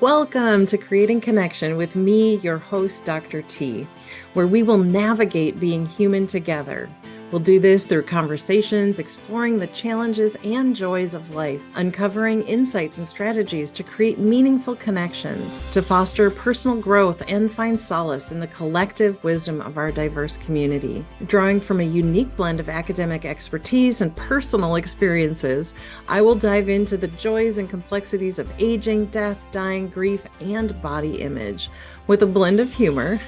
Welcome to Creating Connection with me, your host, Dr. T, where we will navigate being human together. We'll do this through conversations, exploring the challenges and joys of life, uncovering insights and strategies to create meaningful connections, to foster personal growth and find solace in the collective wisdom of our diverse community. Drawing from a unique blend of academic expertise and personal experiences, I will dive into the joys and complexities of aging, death, dying, grief, and body image. With a blend of humor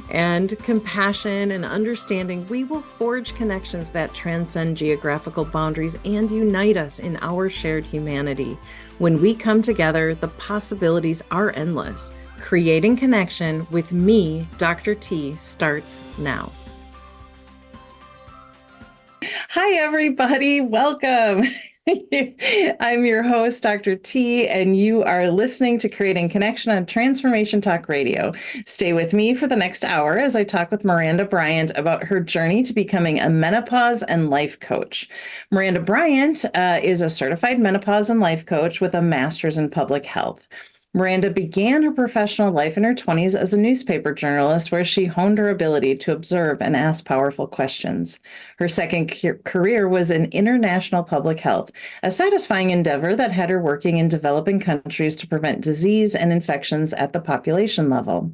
and compassion and understanding, we will forge connections that transcend geographical boundaries and unite us in our shared humanity. When we come together, the possibilities are endless. Creating Connection with me, Dr. T, starts now. Hi, everybody. Welcome. I'm your host, Dr. T, and you are listening to Creating Connection on Transformation Talk Radio. Stay with me for the next hour as I talk with Miranda Bryant about her journey to becoming a menopause and life coach. Miranda Bryant is a certified menopause and life coach with a master's in public health. Miranda began her professional life in her 20s as a newspaper journalist, where she honed her ability to observe and ask powerful questions. Her second career was in international public health, a satisfying endeavor that had her working in developing countries to prevent disease and infections at the population level.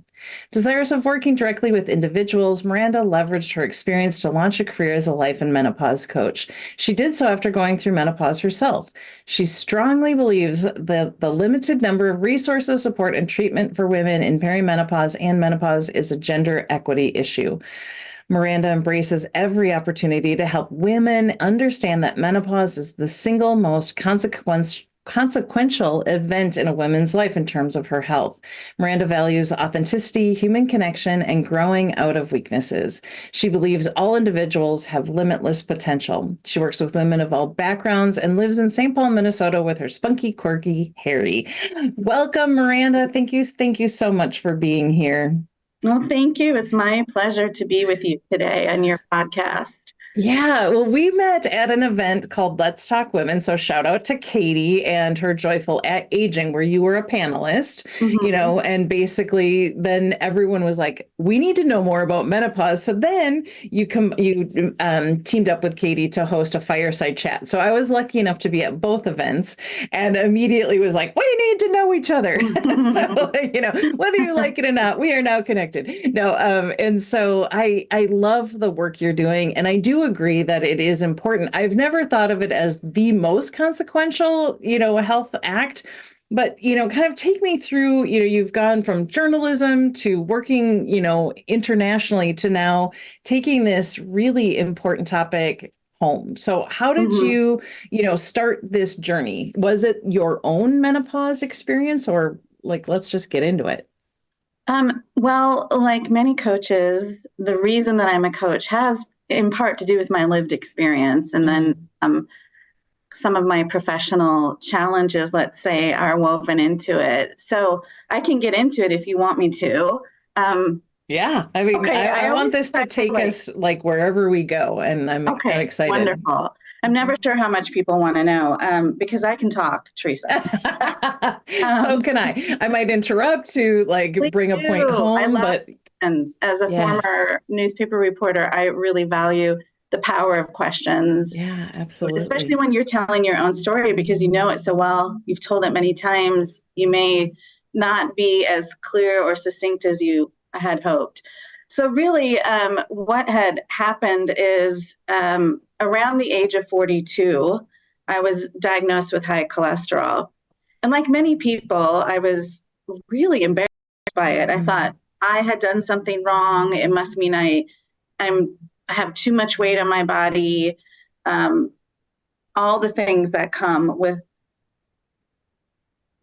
Desirous of working directly with individuals, Miranda leveraged her experience to launch a career as a life and menopause coach. She did so after going through menopause herself. She strongly believes that the limited number of resources, support, and treatment for women in perimenopause and menopause is a gender equity issue. Miranda embraces every opportunity to help women understand that menopause is the single most consequential event in a woman's life in terms of her health. Miranda values authenticity, human connection, and growing out of weaknesses. She believes all individuals have limitless potential. She works with women of all backgrounds and lives in St. Paul, Minnesota with her spunky, quirky Harry. Welcome, Miranda. Thank you so much for being here. Well, thank you. It's my pleasure to be with you today on your podcast. Yeah, well, we met at an event called Let's Talk Women. So shout out to Katie and her Joyful Aging, where you were a panelist, and basically then everyone was like, we need to know more about menopause. So then you teamed up with Katie to host a fireside chat. So I was lucky enough to be at both events and immediately was like, we need to know each other. So, whether you like it or not, we are now connected. No, and so I love the work you're doing. And I do agree that it is important. I've never thought of it as the most consequential, health act, but, kind of take me through, you've gone from journalism to working, internationally to now taking this really important topic home. So how did you, start this journey? Was it your own menopause experience, or let's just get into it? Well, like many coaches, the reason that I'm a coach has in part to do with my lived experience. And then some of my professional challenges, let's say, are woven into it. So I can get into it if you want me to. Yeah, I mean, okay, I want this to take us wherever we go, and I'm excited. Wonderful. I'm never sure how much people want to know because I can talk, Theresa. So can I. I might interrupt to bring a point home, but as a former newspaper reporter, I really value the power of questions. Yeah, absolutely. Especially when you're telling your own story because you know it so well. You've told it many times. You may not be as clear or succinct as you had hoped. So really, what had happened is around the age of 42, I was diagnosed with high cholesterol. And like many people, I was really embarrassed by it. I thought I had done something wrong. It must mean I have too much weight on my body. All the things that come with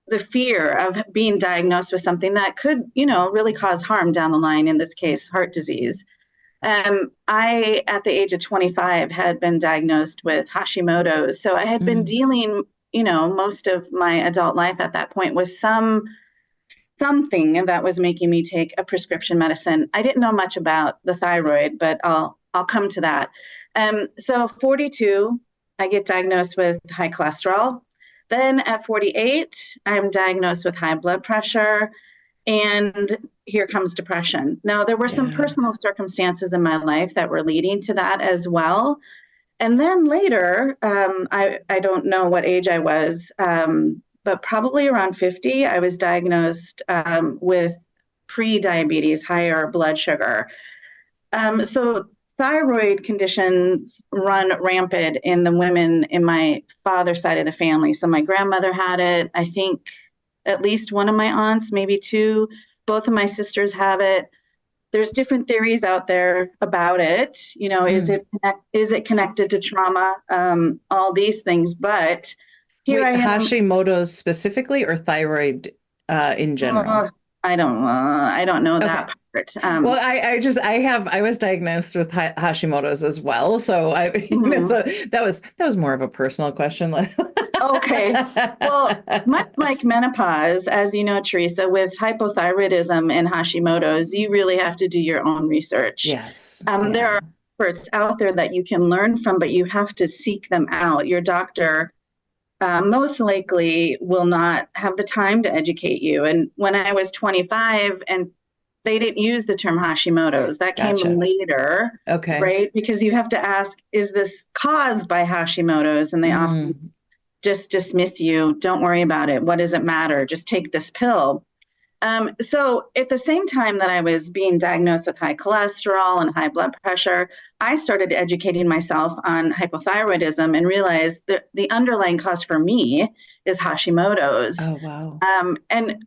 the fear of being diagnosed with something that could, really cause harm down the line, in this case, heart disease. I, at the age of 25, had been diagnosed with Hashimoto's. So I had been dealing, most of my adult life at that point with something that was making me take a prescription medicine. I didn't know much about the thyroid, but I'll come to that. So 42, I get diagnosed with high cholesterol. Then at 48, I'm diagnosed with high blood pressure, and here comes depression. Now, there were some Yeah. personal circumstances in my life that were leading to that as well. And then later, I don't know what age I was, but probably around 50, I was diagnosed with pre-diabetes, higher blood sugar. So thyroid conditions run rampant in the women in my father's side of the family. So my grandmother had it. I think at least one of my aunts, maybe two. Both of my sisters have it. There's different theories out there about it. You know, is it connected to trauma? All these things, but here Wait, I am. Hashimoto's specifically or thyroid in general? Oh, I don't know Okay. that part. Well, I was diagnosed with Hashimoto's as well. So Mhm. so that was more of a personal question. Okay. Well, much like menopause, as you know, Theresa, with hypothyroidism and Hashimoto's, you really have to do your own research. Yes. There Yeah. are experts out there that you can learn from, but you have to seek them out. Your doctor most likely will not have the time to educate you. And when I was 25, and they didn't use the term Hashimoto's, that came Gotcha. later, Okay. right? Because you have to ask, is this caused by Hashimoto's? And they often Mm. just dismiss you. Don't worry about it. What does it matter? Just take this pill. So at the same time that I was being diagnosed with high cholesterol and high blood pressure, I started educating myself on hypothyroidism and realized that the underlying cause for me is Hashimoto's. Oh, wow. And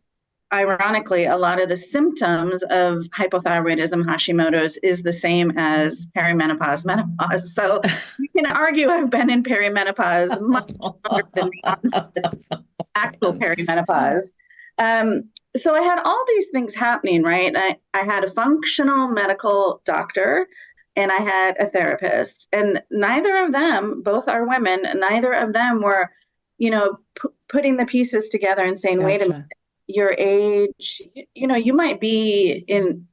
ironically, a lot of the symptoms of hypothyroidism, Hashimoto's, is the same as perimenopause, menopause. So you can argue I've been in perimenopause much longer than the onset of actual perimenopause. Um, so I had all these things happening, right? I had a functional medical doctor and I had a therapist, and neither of them, both are women, neither of them were, putting the pieces together and saying, wait a minute, Gotcha. your age, you might be in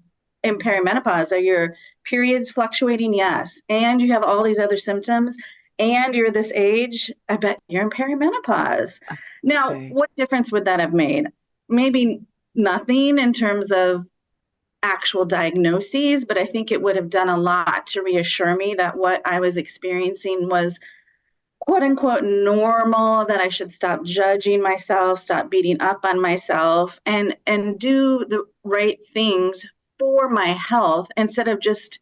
perimenopause. Are your periods fluctuating? Yes. And you have all these other symptoms and you're this age, I bet you're in perimenopause. Now, Okay. what difference would that have made? Maybe nothing in terms of actual diagnoses, but I think it would have done a lot to reassure me that what I was experiencing was quote unquote normal, that I should stop judging myself, stop beating up on myself, and do the right things for my health instead of just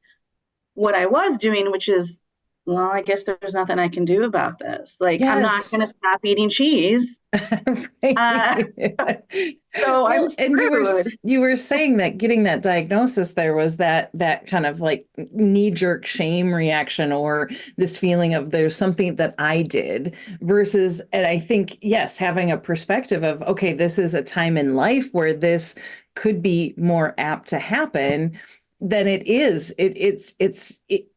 what I was doing, which is, well, I guess there's nothing I can do about this. Like, I'm not going Yes. to stop eating cheese. Uh, Right. so I'm Well, and screwed. you were saying that getting that diagnosis there was that kind of like knee-jerk shame reaction or this feeling of there's something that I did versus, and I think, yes, having a perspective of, okay, this is a time in life where this could be more apt to happen than it is. It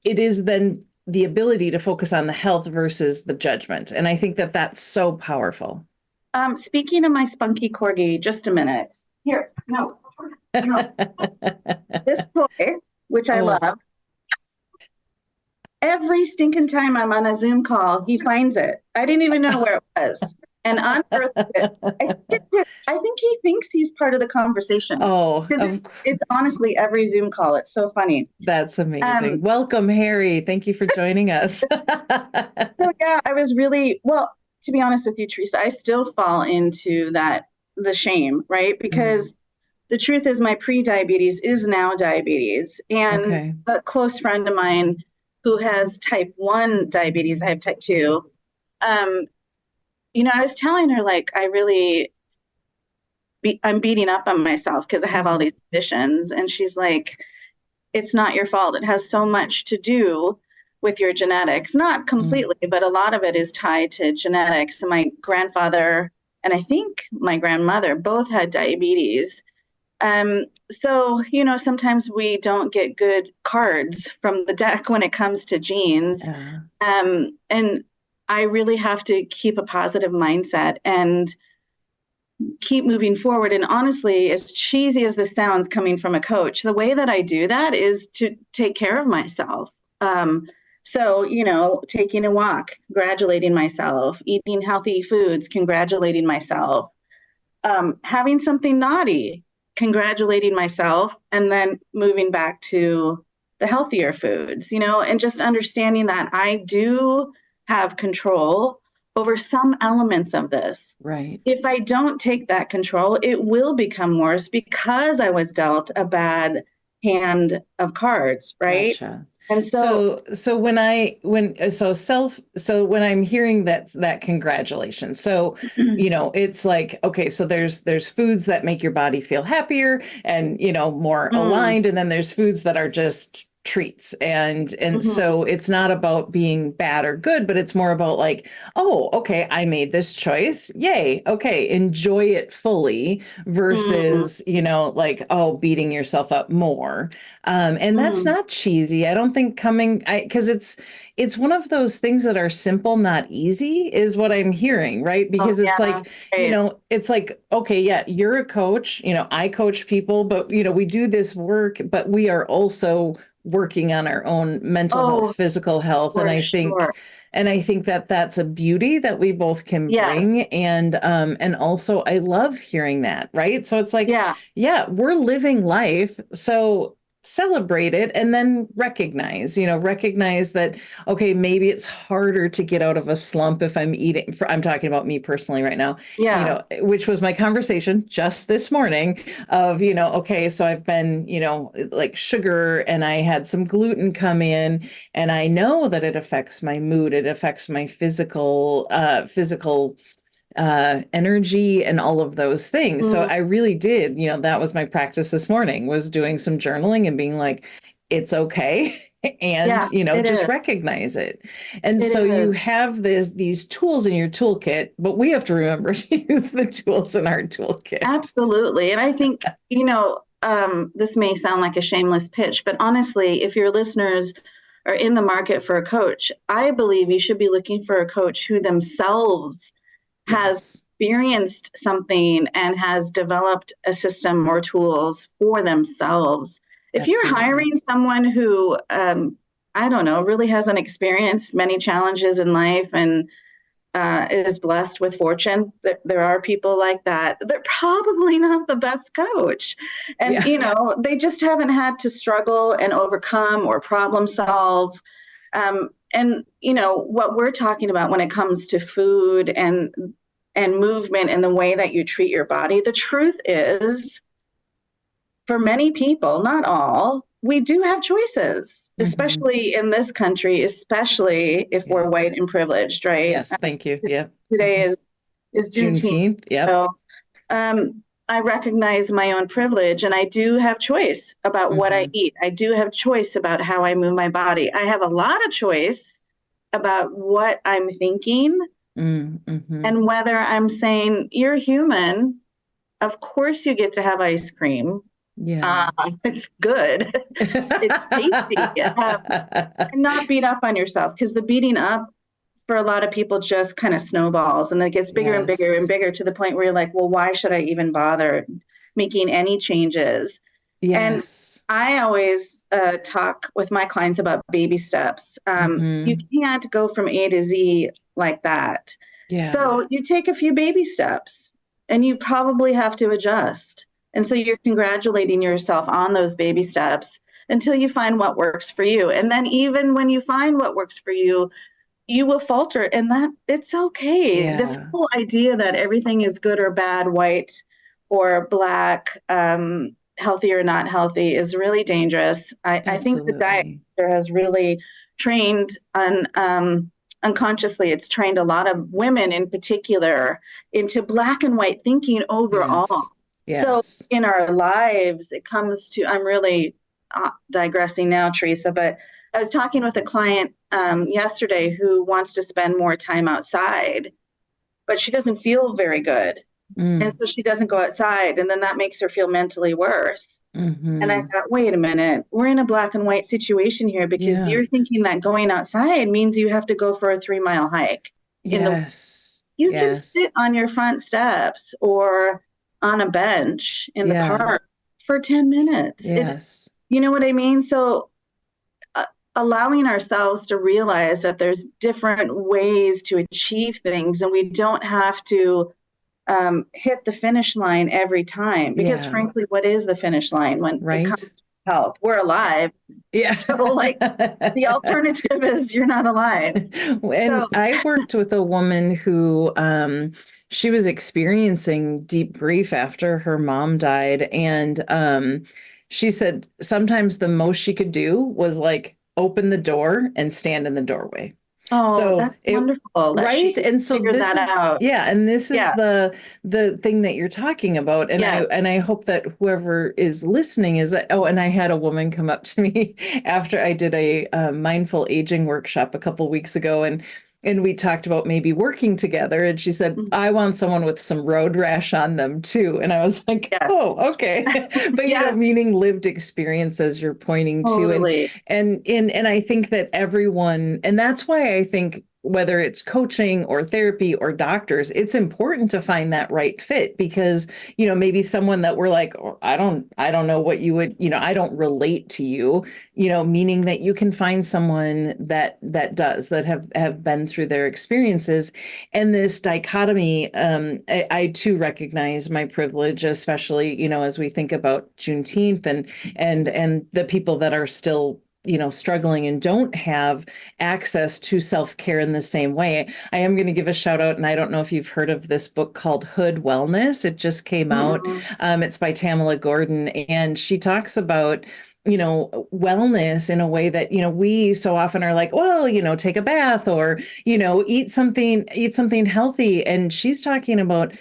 is then the ability to focus on the health versus the judgment. And I think that that's so powerful. Speaking of my spunky corgi, just a minute. Here, no, no. This toy, which I Oh, love, every stinking time I'm on a Zoom call, he finds it. I didn't even know where it was and unearthed it. I think he thinks he's part of the conversation oh, because of it's course. honestly every Zoom call. It's so funny. That's amazing. Um, Welcome, Harry. Thank you for joining us. so yeah, I was really, well, to be honest with you, Theresa, I still fall into the shame, right? Because Mm, the truth is my pre-diabetes is now diabetes. And okay. a close friend of mine who has type 1 diabetes, I have type 2, um, I was telling her, like, I'm beating up on myself because I have all Mm, these conditions. And she's like, it's not your fault. It has so much to do with your genetics. Not mm, completely, but a lot of it is tied to genetics. My grandfather and I think my grandmother both had diabetes. So, sometimes we don't get good cards from the deck when it comes to genes. uh, And I really have to keep a positive mindset and keep moving forward. And honestly, as cheesy as this sounds coming from a coach, the way that I do that is to take care of myself. Um, So, taking a walk, congratulating myself, eating healthy foods, congratulating myself, having something naughty, congratulating myself, and then moving back to the healthier foods, and just understanding that I do have control over some elements of this. Right. If I don't take that control, it will become worse because I was dealt a bad hand of cards, right? Gotcha. And so, So when I'm hearing that congratulations. So, it's like, okay, so there's foods that make your body feel happier and, more mm, aligned, and then there's foods that are just treats. And mhm, so it's not about being bad or good, but it's more about like, oh, okay, I made this choice. Yay. Okay, enjoy it fully mm, versus, like, oh, beating yourself up more. And that's mm. not cheesy. I don't think because it's one of those things that are simple, not easy, is what I'm hearing, right? Oh, Because it's yeah, like, right. it's like, okay, yeah, you're a coach, I coach people, but we do this work, but we are also working on our own mental health, Oh, physical health. for sure. And I think that that's a beauty that we both can Yes. bring. And also I love hearing that, right? So it's like, Yeah. yeah, we're living life. So celebrate it and then recognize that, okay, maybe it's harder to get out of a slump if I'm talking about me personally right now, Yeah. which was my conversation just this morning of, okay, so I've been, like sugar, and I had some gluten come in, and I know that it affects my mood, it affects my physical energy and all of those things. So Mm, I really did, that was my practice this morning, was doing some journaling and being like, it's okay. And, yeah, it just is. recognize it. And It so you is. have these tools in your toolkit, but we have to remember to use the tools in our toolkit. Absolutely. And I think, this may sound like a shameless pitch, but honestly, if your listeners are in the market for a coach, I believe you should be looking for a coach who themselves has Yes, experienced something and has developed a system or tools for themselves. If you're absolutely. hiring someone who, I don't know, really hasn't experienced many challenges in life and is blessed with fortune, there are people like that. They're probably not the best coach. And, Yeah. they just haven't had to struggle and overcome or problem solve. And, what we're talking about when it comes to food and movement and the way that you treat your body, the truth is, for many people, not all, we do have choices, Hmm. especially in this country, especially if Yeah. we're white and privileged, right? Yes, thank you. Yeah. Today Hmm. is Juneteenth. Juneteenth. Yep. So I recognize my own privilege and I do have choice about what I Hmm. eat. I do have choice about how I move my body. I have a lot of choice about what I'm thinking Mm-hmm. and whether I'm saying, you're human. Of course, you get to have ice cream. Yeah. It's good. It's tasty. And not beat up on yourself because the beating up for a lot of people just kind of snowballs and it gets bigger and bigger and Yes. bigger to the point where you're like, well, why should I even bother making any changes? And Yes. I always talk with my clients about baby steps. You Hmm. can't go from A to Z like that. Yeah. So you take a few baby steps and you probably have to adjust. And so you're congratulating yourself on those baby steps until you find what works for you. And then even when you find what works for you will falter and that it's okay. This Yeah. whole idea that everything is good or bad, white or black, healthy or not healthy is really dangerous. I think the diet Absolutely. culture has really trained on unconsciously, it's trained a lot of women in particular into black and white thinking overall. Yes. So Yes. in our lives, it comes to, I'm really digressing now, Theresa, but I was talking with a client yesterday who wants to spend more time outside, but she doesn't feel very good. And Mm. so she doesn't go outside. And then that makes her feel mentally worse. And I Hmm. thought, wait a minute, we're in a black and white situation here because Yeah. you're thinking that going outside means you have to go for a 3 mile hike. In the Yes. You can Yes. sit on your front steps or on a bench in the Yeah. park for 10 minutes. Yes. You know what I mean? So allowing ourselves to realize that there's different ways to achieve things, and we don't have to hit the finish line every time. Because Yeah. frankly, what is the finish line when it Right. comes to health? We're alive. Yeah. So like the alternative is you're not alive. And So, I worked with a woman who she was experiencing deep grief after her mom died. And she said sometimes the most she could do was like open the door and stand in the doorway. oh, So that's it wonderful that right. she And so figured this that is out. yeah, and this is Yeah, the thing that you're talking about. And yeah. I hope that whoever is listening is that, oh, and I had a woman come up to me after I did a mindful aging workshop a couple weeks ago, and we talked about maybe working together. And she said, Mm, I want someone with some road rash on them too. And I was like, yes, oh, okay. But yes, meaning lived experience as you're pointing to. totally. And I think that everyone, and that's why I think whether it's coaching or therapy or doctors, it's important to find that right fit because, maybe someone that we're like, oh, I don't know what you would, I don't relate to you, meaning that you can find someone that does, that have been through their experiences. And this dichotomy, I too recognize my privilege, especially, as we think about Juneteenth and the people that are still struggling and don't have access to self-care in the same way. I am going to give a shout out, and I don't know if you've heard of this book called Hood Wellness. It just came out. Mm-mm. It's by Tamala Gordon, and she talks about wellness in a way that we so often are like, well, take a bath or eat something healthy. And she's talking about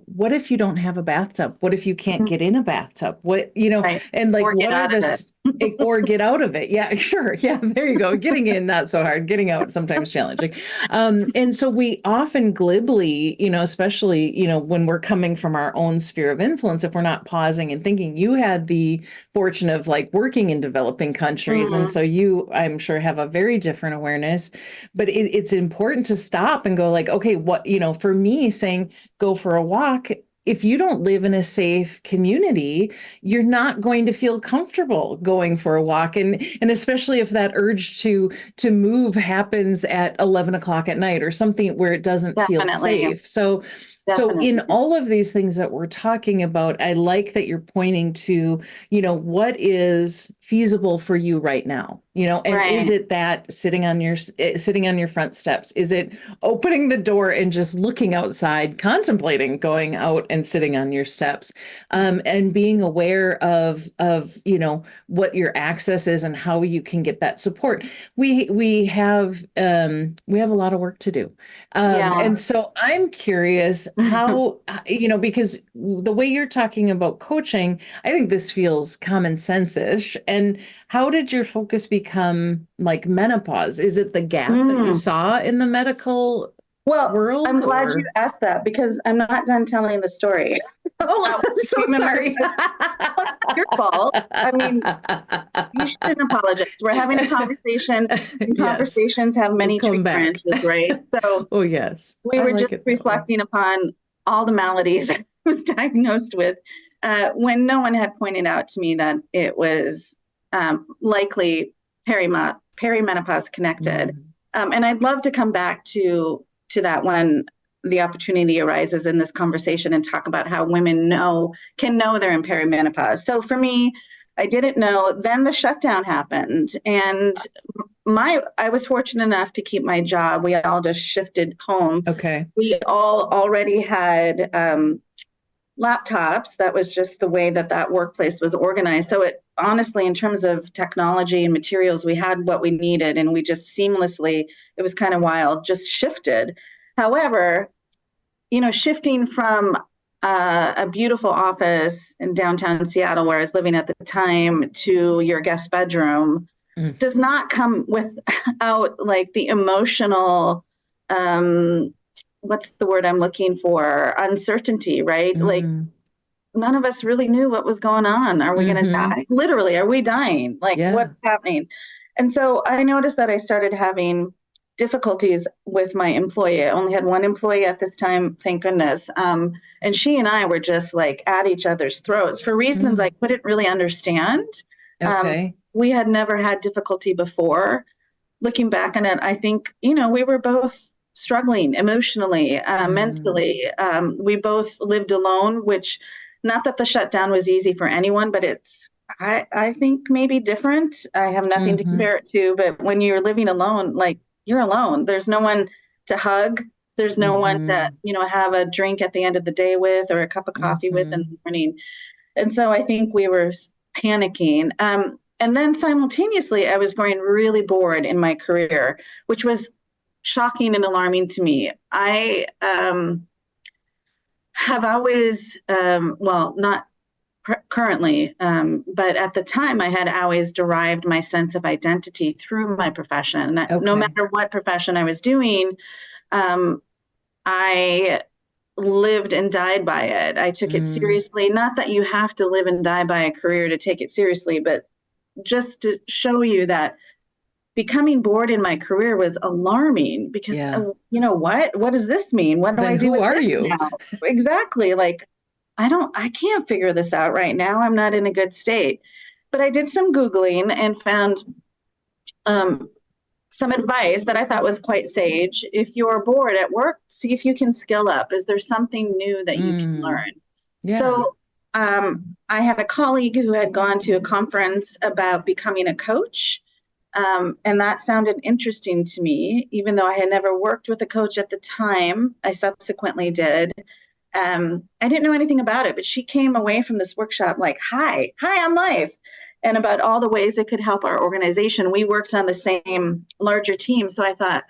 what if you don't have a bathtub? What if you can't get in a bathtub? What Right. and like Or get what are out of it. the or get out of it? Yeah, sure. Yeah, there you go. Getting in, not so hard. Getting out, sometimes challenging. And so we often glibly, especially when we're coming from our own sphere of influence, if we're not pausing and thinking. You had the fortune of like working in developing countries, and Mm, so you, I'm sure, have a very different awareness. But it's important to stop and go like, okay, what for me, saying go for a walk. If you don't live in a safe community, you're not going to feel comfortable going for a walk. And especially if that urge to move happens at 11 o'clock at night or something where it doesn't feel definitely. safe. So in Definitely. all of these things that we're talking about, I like that you're pointing to, what is feasible for you right now, and is Right. it that sitting on your front steps? Is it opening the door and just looking outside, contemplating going out and sitting on your steps, and being aware of what your access is and how you can get that support. We have a lot of work to do, Yeah. and so I'm curious how, because the way you're talking about coaching, I think this feels common sense-ish. And how did your focus become like menopause? Is it the gap that you Mm. saw in the medical Well, I'm world glad you or? asked that because I'm not done telling the story Oh, about I'm so became a sorry. menopause. Well, it's not your fault. I mean, you shouldn't apologize. We're having a conversation, and Yes, conversations have we'll many tree come back. branches, right? So Oh, yes, we I were like just it that way. reflecting upon all the maladies I was diagnosed with when no one had pointed out to me that it was likely perimenopause connected. Mm, And I'd love to come back to that when the opportunity arises in this conversation and talk about how women can know they're in perimenopause. So for me, I didn't know. Then the shutdown happened, and I was fortunate enough to keep my job. We all just shifted home. okay. We all already had laptops. That was just the way that workplace was organized. So it honestly, in terms of technology and materials, we had what we needed, and we just seamlessly. It was kind of wild, just shifted. However, shifting from a beautiful office in downtown Seattle, where I was living at the time, to your guest bedroom Mm, does not come without like the emotional, what's the word I'm looking for? Uncertainty, right? Like mm, none of us really knew what was going on. Are we going to mm-hmm. die? Literally, are we dying? Like Yeah. what's happening? And so I noticed that I started having difficulties with my employee. I only had one employee at this time, thank goodness. And she and I were just like at each other's throats for reasons I Mm, couldn't really understand. Um, okay. we had never had difficulty before. Looking back on it, I think, we were both struggling emotionally, Mm, mentally. We both lived alone, which, not that the shutdown was easy for anyone, but I think maybe different. I have nothing to mm-hmm, compare it to, but when you're living alone, like, you're alone. There's no one to hug. There's no one mm-hmm, that, have a drink at the end of the day with, or a cup of coffee with in mm-hmm. the morning. And so I think we were panicking. And then simultaneously, I was growing really bored in my career, which was shocking and alarming to me. I have always, well, not currently, but at the time, I had always derived my sense of identity through my profession. No Okay. matter what profession I was doing, um, I lived and died by it. I took it Mm, seriously. Not that you have to live and die by a career to take it seriously, but just to show you that becoming bored in my career was alarming because, yeah. what does this mean? What do Then I do who with are this you? now? Exactly. Like, I can't figure this out right now. I'm not in a good state. But I did some Googling and found um, some advice that I thought was quite sage. If you're bored at work, see if you can skill up. Is there something new that you can Mm, learn? yeah. So I had a colleague who had gone to a conference about becoming a coach. And that sounded interesting to me, even though I had never worked with a coach at the time. I subsequently did. I didn't know anything about it, but she came away from this workshop like, hi, I'm life. And about all the ways it could help our organization. We worked on the same larger team. So I thought,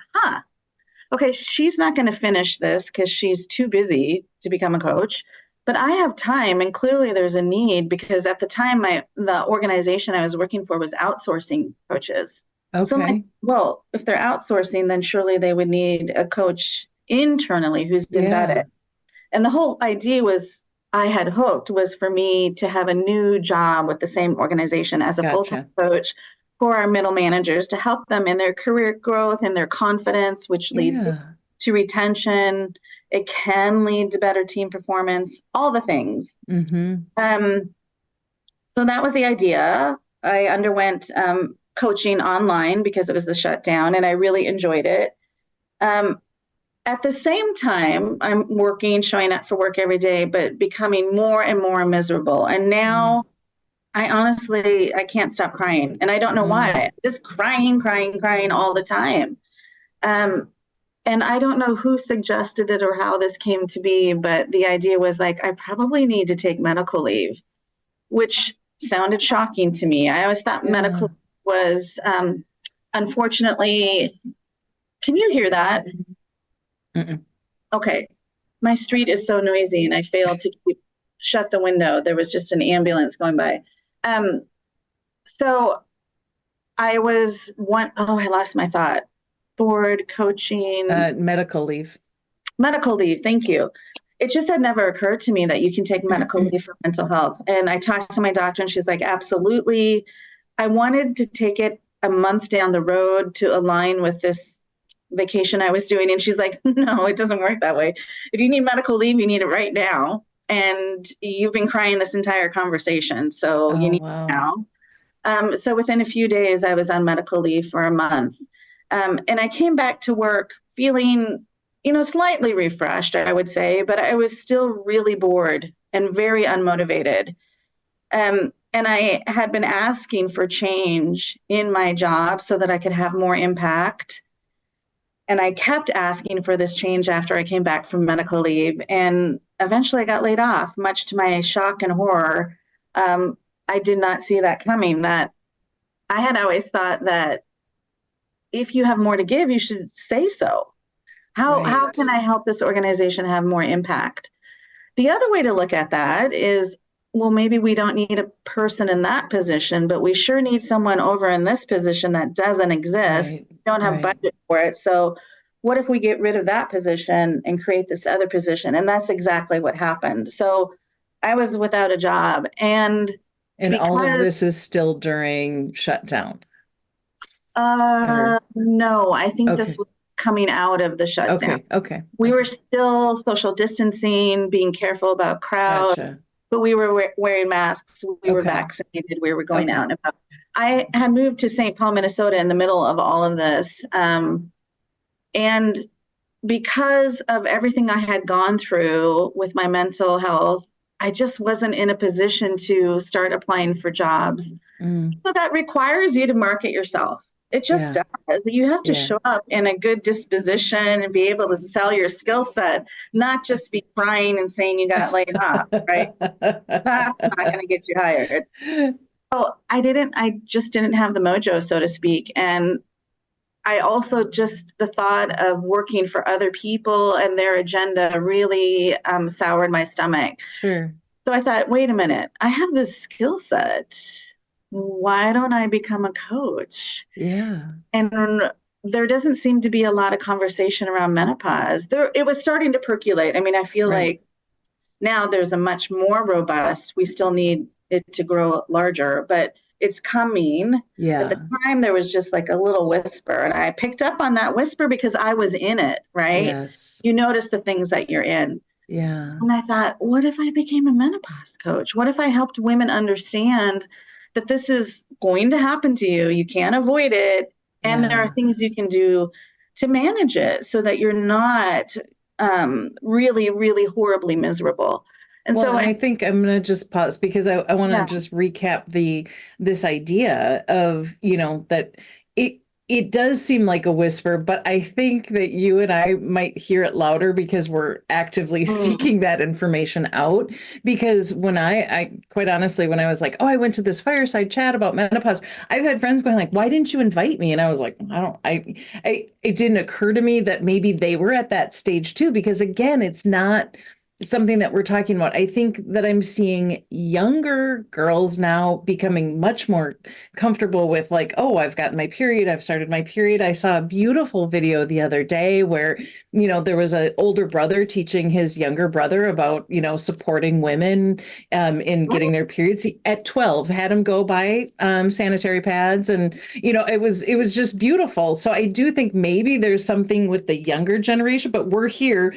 okay, she's not going to finish this because she's too busy to become a coach. But I have time, and clearly there's a need because at the time, the organization I was working for was outsourcing coaches. So I'm like, Okay. well, if they're outsourcing, then surely they would need a coach internally who's embedded. Yeah. And the whole idea was, I had hoped, was for me to have a new job with the same organization as a full-time Gotcha. coach for our middle managers to help them in their career growth and their confidence, which leads Yeah. to retention. It can lead to better team performance, all the things. Mm-hmm. Um, so that was the idea. I underwent coaching online because it was the shutdown, and I really enjoyed it. Um, at the same time, I'm working, showing up for work every day, but becoming more and more miserable. And Mm, now I can't stop crying. And I don't know why. mm, Just crying, crying, crying all the time. Um, and I don't know who suggested it or how this came to be, but the idea was like, I probably need to take medical leave, which sounded shocking to me. I always thought yeah. medical was, unfortunately, can you hear that? Mm-mm. Okay. My street is so noisy and I failed to shut the window. There was just an ambulance going by. Um, so I was I lost my thought. Board, coaching, Medical leave. medical leave. Thank you. It just had never occurred to me that you can take medical leave for mental health. And I talked to my doctor and she's like, absolutely. I wanted to take it a month down the road to align with this vacation I was doing. And she's like, no, it doesn't work that way. If you need medical leave, you need it right now. And you've been crying this entire conversation. So you Oh, need it wow. now. So within a few days, I was on medical leave for a month. And I came back to work feeling, slightly refreshed, I would say, but I was still really bored and very unmotivated. And I had been asking for change in my job so that I could have more impact. And I kept asking for this change after I came back from medical leave. And eventually I got laid off, much to my shock and horror. I did not see that coming. That I had always thought that if you have more to give, you should say so. How can Right. I help this organization have more impact? The other way to look at that is, well, maybe we don't need a person in that position, but we sure need someone over in this position that doesn't exist. Right. We don't have Right. budget for it. So what if we get rid of that position and create this other position? And that's exactly what happened. So I was without a job. And And all of because this is still during shutdown. Or no, I think this okay. was coming out of the shutdown. Okay. Okay. We were Okay. still social distancing, being careful about crowds, Gotcha. but we were wearing masks. We were Okay. vaccinated. We were going out Okay. and about. I had moved to St. Paul, Minnesota in the middle of all of this. And because of everything I had gone through with my mental health, I just wasn't in a position to start applying for jobs. Mm, So that requires you to market yourself. It just yeah. does. You have to Yeah. show up in a good disposition and be able to sell your skill set, not just be crying and saying you got laid off, right? That's not going to get you hired. So I just didn't have the mojo, so to speak. And I also just the thought of working for other people and their agenda really soured my stomach. Sure. So I thought, wait a minute, I have this skill set. Why don't I become a coach? Yeah. And there doesn't seem to be a lot of conversation around menopause. It was starting to percolate. I mean, I feel Right. like now there's a much more robust, we still need it to grow larger, but it's coming. At the Yeah. time, there was just like a little whisper, and I picked up on that whisper because I was in it, right? Yes. You notice the things that you're in. Yeah. And I thought, what if I became a menopause coach? What if I helped women understand that this is going to happen to you? You can't avoid it. And there are Yeah. things you can do to manage it so that you're not really, really horribly miserable. And Well, so, and I think I'm going to just pause because I want to yeah. just recap this idea of, that it it does seem like a whisper, but I think that you and I might hear it louder because we're actively Mm. seeking that information out. Because when I quite honestly, when I was like, oh, I went to this fireside chat about menopause, I've had friends going like, why didn't you invite me? And I was like, it didn't occur to me that maybe they were at that stage too, because again, it's not something that we're talking about. I think that I'm seeing younger girls now becoming much more comfortable with like, oh, I've gotten my period, I've started my period. I saw a beautiful video the other day where, there was an older brother teaching his younger brother about, supporting women in getting their periods. He, at 12, had him go buy sanitary pads, and it was just beautiful. So I do think maybe there's something with the younger generation, but we're here.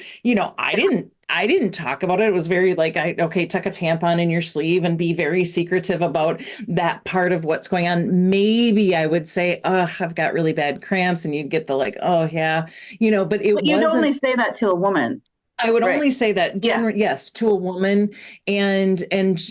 I didn't talk about it. It was very like, okay, tuck a tampon in your sleeve and be very secretive about that part of what's going on. Maybe I would say, oh, I've got really bad cramps. And you'd get the like, oh, yeah, but it But you'd only wasn't. say that to a woman, I would right? only say that Yeah. yes, to a woman, and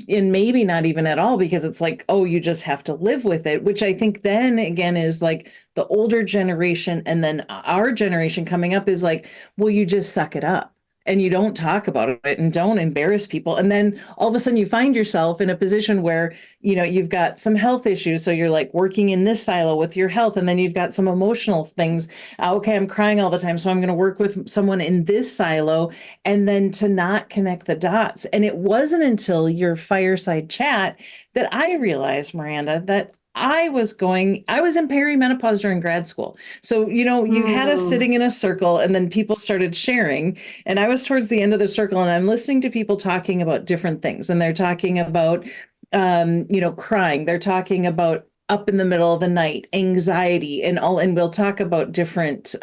maybe not even at all, because it's like, oh, you just have to live with it, which I think then again is like the older generation, and then our generation coming up is like, well, you just suck it up and you don't talk about it and don't embarrass people. And then all of a sudden you find yourself in a position where, you've got some health issues. So you're like working in this silo with your health. And then you've got some emotional things. Okay, I'm crying all the time, so I'm going to work with someone in this silo, and then to not connect the dots. And it wasn't until your fireside chat that I realized, Miranda, that I was in perimenopause during grad school. So, you had us Mm. sitting in a circle, and then people started sharing. And I was towards the end of the circle, and I'm listening to people talking about different things. And they're talking about, crying. They're talking about up in the middle of the night, anxiety, and all. And we'll talk about different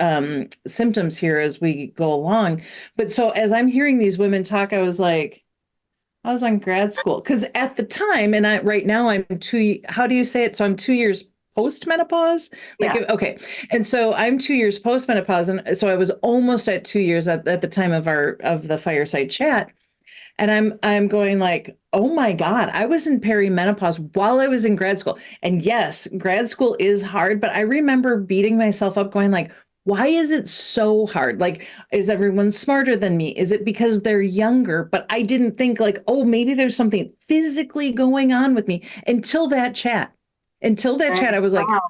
symptoms here as we go along. But so as I'm hearing these women talk, I was on grad school because at the time, and right now I'm how do you say it? So I'm 2 years post menopause. Like, Yeah. okay. And so I'm 2 years post menopause. And so I was almost at 2 years at the time of the fireside chat. And I'm going like, oh my God, I was in perimenopause while I was in grad school. And yes, grad school is hard, but I remember beating myself up going like, why is it so hard? Like, is everyone smarter than me? Is it because they're younger? But I didn't think like, oh, maybe there's something physically going on with me until that chat. Until that Right. chat, I was like, Wow.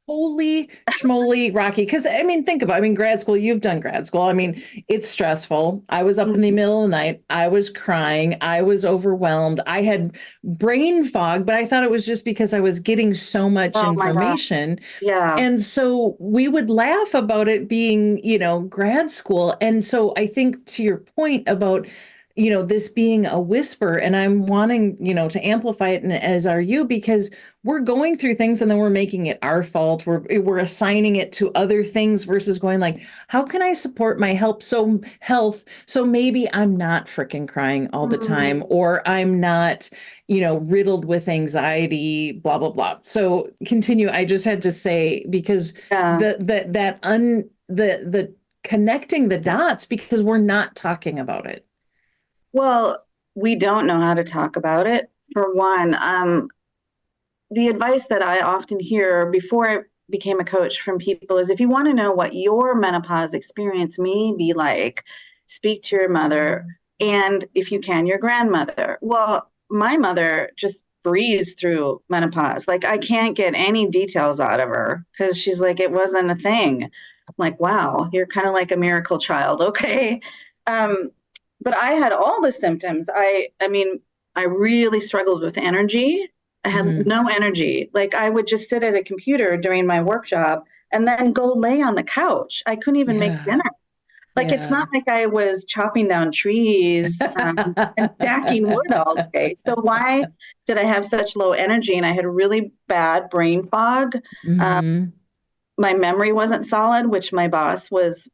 holy schmoly, Rocky. Because I mean, think about, I mean, grad school, you've done grad school. I mean, it's stressful. I was up in the Mm. middle of the night. I was crying. I was overwhelmed. I had brain fog, but I thought it was just because I was getting so much Oh my God. information. Yeah. And so we would laugh about it being, grad school. And so I think to your point about this being a whisper, and I'm wanting, to amplify it, and as are you, because we're going through things and then we're making it our fault. We're assigning it to other things versus going like, how can I support my health? So maybe I'm not freaking crying all the time, Mm, or I'm not, riddled with anxiety, blah, blah, blah. So continue. I just had to say, because yeah. the connecting the dots, because we're not talking about it. Well, we don't know how to talk about it. For one, the advice that I often hear before I became a coach from people is if you want to know what your menopause experience may be like, speak to your mother and if you can, your grandmother. Well, my mother just breezed through menopause. Like I can't get any details out of her because she's like, it wasn't a thing. I'm like, wow, you're kind of like a miracle child. Okay. Um, but I had all the symptoms. I mean, I really struggled with energy. I had Mhm. no energy. Like I would just sit at a computer during my work job and then go lay on the couch. I couldn't even make Yeah. dinner. Like it's Yeah. not like I was chopping down trees and stacking wood all day. So why did I have such low energy? And I had really bad brain fog. Um, Hmm. my memory wasn't solid, which my boss was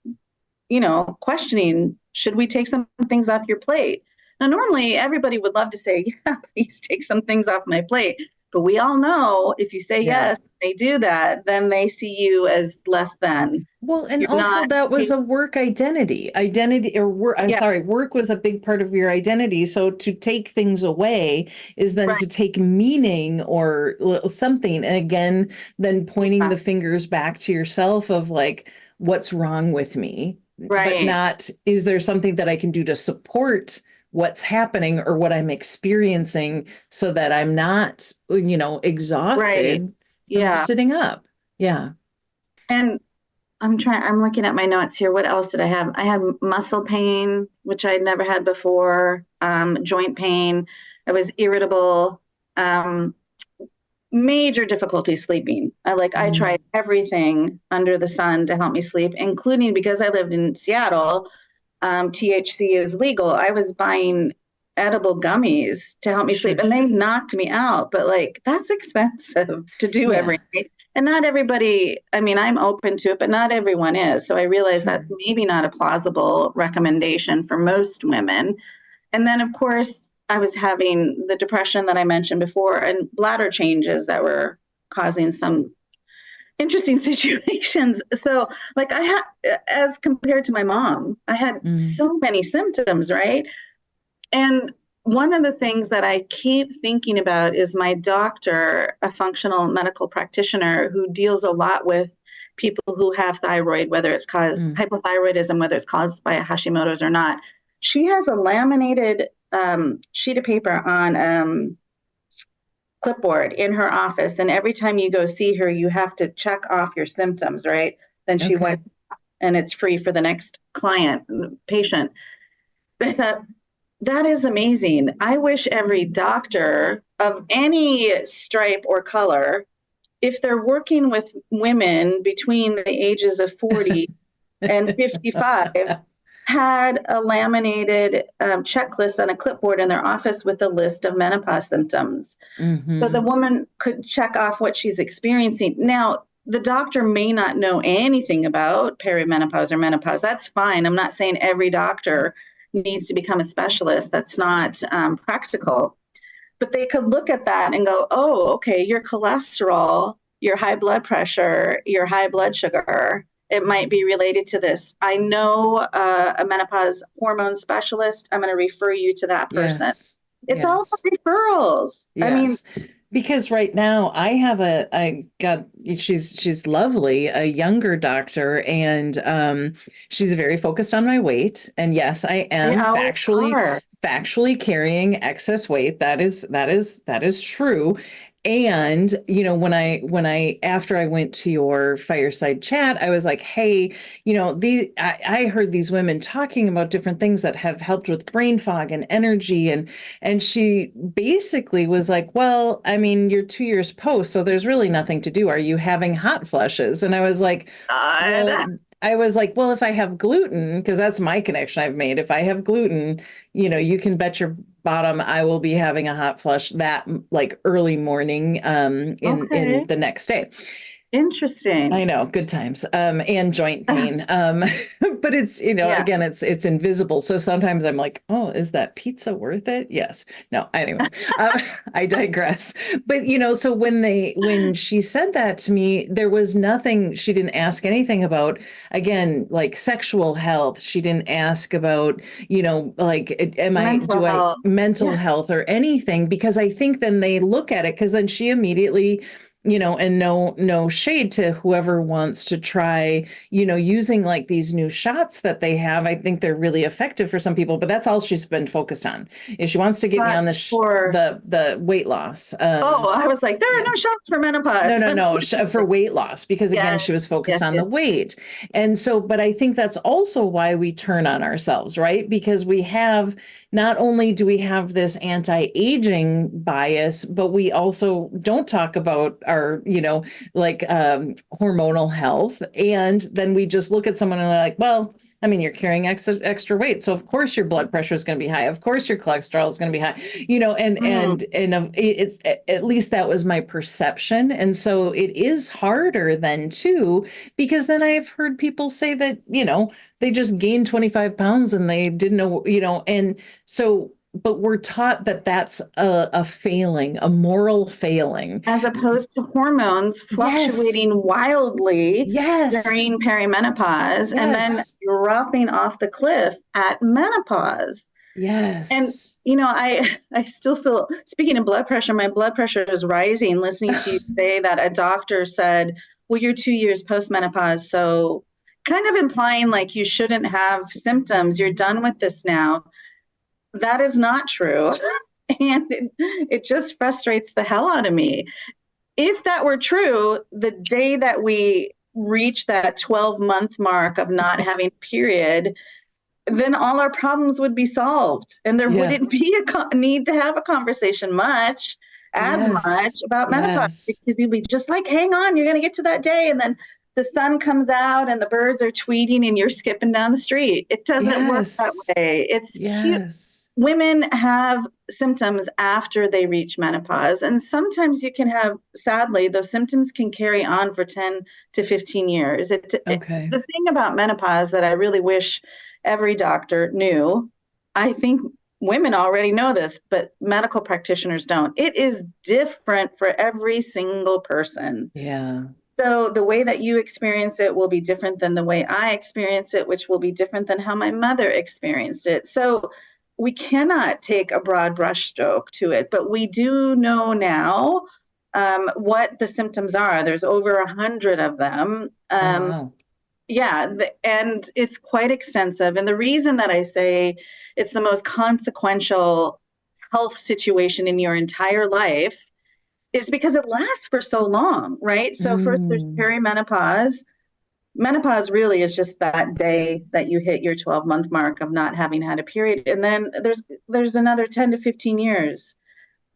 questioning, should we take some things off your plate? Now, normally everybody would love to say, yeah, please take some things off my plate. But we all know if you say Yeah. yes, they do that, then they see you as less than. Well, and You're also not, that was a work identity or work. I'm yeah, sorry, work was a big part of your identity. So to take things away is then right, to take meaning or something. And again, then pointing yeah, the fingers back to yourself of like, what's wrong with me? But right, not, is there something that I can do to support what's happening or what I'm experiencing so that I'm not, right. exhausted from Yeah. sitting up? Yeah. And I'm looking at my notes here. What else did I have? I had muscle pain, which I'd never had before, joint pain. I was irritable. Um, Major difficulty sleeping. I tried everything under the sun to help me sleep, including because I lived in Seattle, THC is legal. I was buying edible gummies to help me sleep, Sure. and they knocked me out. But like that's expensive to do every Yeah, night, and not everybody. I mean, I'm open to it, but not everyone is. So I realized that's sure. maybe not a plausible recommendation for most women. And then, of course, I was having the depression that I mentioned before and bladder changes that were causing some interesting situations. So, like, I had, as compared to my mom, I had Mm, so many symptoms, right? And one of the things that I keep thinking about is my doctor, a functional medical practitioner who deals a lot with people who have thyroid, whether it's caused mm. hypothyroidism, whether it's caused by a Hashimoto's or not. She has a laminated sheet of paper on clipboard in her office, and every time you go see her, you have to check off your symptoms, right? Then she Okay. wipes, and it's free for the next client, patient. But I thought, that is amazing. I wish every doctor of any stripe or color, if they're working with women between the ages of 40 and 55, had a laminated checklist on a clipboard in their office with a list of menopause symptoms. So the Hmm. woman could check off what she's experiencing. Now, the doctor may not know anything about perimenopause or menopause. That's fine. I'm not saying every doctor needs to become a specialist. That's not practical. But they could look at that and go, oh, okay, your cholesterol, your high blood pressure, your high blood sugar, it might be related to this. I know a menopause hormone specialist. I'm going to refer you to that person. Yes. It's all about Yes. referrals. I mean, Yes. Because right now I got, she's lovely, a younger doctor, and she's very focused on my weight. And yes, I they am always are. factually carrying excess weight. That is true. And when I after I went to your fireside chat, I was like, hey, I heard these women talking about different things that have helped with brain fog and energy, and she basically was like, well, I mean, you're 2 years post, so there's really nothing to do. Are you having hot flushes? And I was like, God. well, I was like, well, if I have gluten, because that's my connection I've made. If I have gluten, you can bet your bottom I will be having a hot flush that like early morning in Okay. the next day. I Interesting. know, good times. And joint pain. But it's, Yeah. again, it's invisible. So sometimes I'm like, oh, is that pizza worth it? Yes. No, anyways, I digress. But so when she said that to me, there was nothing, she didn't ask anything about, again, like sexual health. She didn't ask about, like, Mental do I health. mental Yeah. health or anything? Because I think then they look at it because then she immediately and no shade to whoever wants to try, using like these new shots that they have. I think they're really effective for some people, but that's all she's been focused on is she wants to get me But on for, the weight loss. oh, I was like, there are Yeah. no shots for No, menopause. no, no, for weight loss, because again, Yes, she was focused yes, on the yes. weight. And so, but I think that's also why we turn on ourselves, right? Because we have, not only do we have this anti-aging bias, but we also don't talk about our, like hormonal health. And then we just look at someone and they're like, well, I mean, you're carrying extra weight, so of course your blood pressure is going to be high. Of course your cholesterol is going to be high. Mm, It's at least that was my perception, and so it is harder then too, because then I've heard people say that they just gained 25 pounds and they didn't know, and so. But we're taught that that's a failing, a moral failing. as opposed to hormones Yes, fluctuating wildly yes, during perimenopause and then yes, dropping off the cliff at menopause. And yes. I still feel, speaking of blood pressure, my blood pressure is rising listening to you say that a doctor said, well, you're 2 years postmenopause, so kind of implying like you shouldn't have symptoms. You're done with this now. That is not true. And it just frustrates the hell out of me. If that were true, the day that we reach that 12-month mark of not having a period, then all our problems would be solved. And there Yeah. wouldn't be a need to have a conversation as much Yes. about menopause, Yes. because you'd be just like, hang on, you're going to get to that day. And then the sun comes out and the birds are tweeting and you're skipping down the street. It doesn't work that Yes. way. It's cute. Yes. Women have symptoms after they reach menopause. And sometimes you can have, sadly, those symptoms can carry on for 10 to 15 years. Okay. The thing about menopause that I really wish every doctor knew, I think women already know this, but medical practitioners don't. It is different for every single person. Yeah. So the way that you experience it will be different than the way I experience it, which will be different than how my mother experienced it. So we cannot take a broad brushstroke to it, but we do know now what the symptoms are. There's over 100 of them. Oh, wow. Yeah, and it's quite extensive. And the reason that I say it's the most consequential health situation in your entire life is because it lasts for so long, right? So first there's Mm. perimenopause. Menopause really is just that day that you hit your 12-month mark of not having had a period. And then there's another 10 to 15 years.